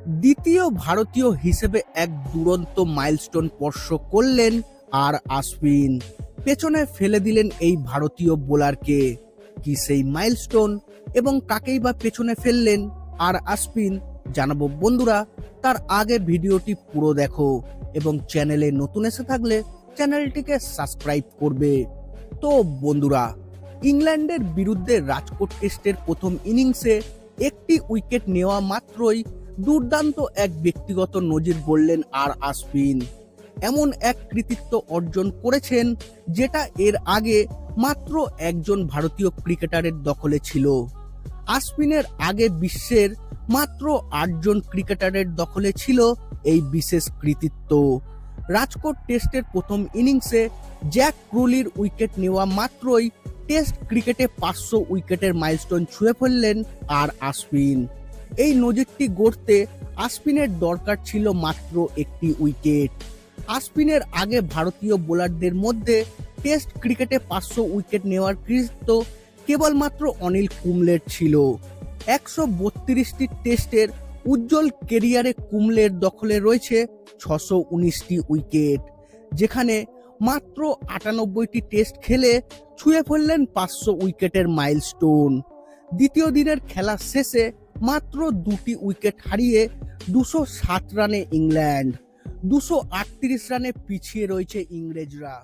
দ্বিতীয় ভারতীয় হিসেবে এক দুরন্ত মাইলস্টোন স্পর্শ করলেন আর আশ্বিন। পেছনে ফেলে দিলেন এই ভারতীয় বোলারকে। কি সেই মাইলস্টোন এবং কাকেই বা পেছনে ফেললেন আর আশ্বিন জানাবো বন্ধুরা। তার আগে ভিডিওটি পুরো দেখো এবং চ্যানেলে নতুন এসে থাকলে চ্যানেলটিকে সাবস্ক্রাইব করবে। তো বন্ধুরা, ইংল্যান্ডের বিরুদ্ধে রাজকোট টেস্টের প্রথম ইনিংসে একটি উইকেট নেওয়া মাত্রই দুর্দান্ত এক ব্যক্তিগত নজির গড়লেন আর আশ্বিন। এমন এক কৃতিত্ব অর্জন করেছেন যেটা এর আগে মাত্র একজন ভারতীয় ক্রিকেটারের দখলে ছিল। আশ্বিনের আগে বিশ্বের মাত্র 8 জন ক্রিকেটারের দখলে ছিল এই বিশেষ কৃতিত্ব। রাজকোট টেস্টের প্রথম ইনিংসে জ্যাক ক্রুলির উইকেট নেওয়া মাত্রই টেস্ট ক্রিকেটে 500 উইকেটের মাইলস্টোন ছুঁয়ে ফেললেন আর আশ্বিন। এই নজিরটি গড়তে আশ্বিনের দরকার ছিল মাত্র একটি উইকেট। আশ্বিনের আগে ভারতীয় বোলারদের মধ্যে টেস্ট ক্রিকেটে 500 উইকেট নেওয়ার কৃতিত্ব কেবলমাত্র অনিল কুম্বলের ছিল। 132টি টেস্টের উজ্জ্বল কেরিয়ারে কুম্বলের দখলে রয়েছে 619টি উইকেট, যেখানে মাত্র 98টি টেস্ট খেলে ছুঁয়ে ফেললেন 500 উইকেটের মাইলস্টোন। দ্বিতীয় দিনের খেলা শেষে মাত্র 2টি উইকেট হারিয়ে 207 রানে ইংল্যান্ড, 238 রানে পিছিয়ে রয়েছে ইংরেজরা।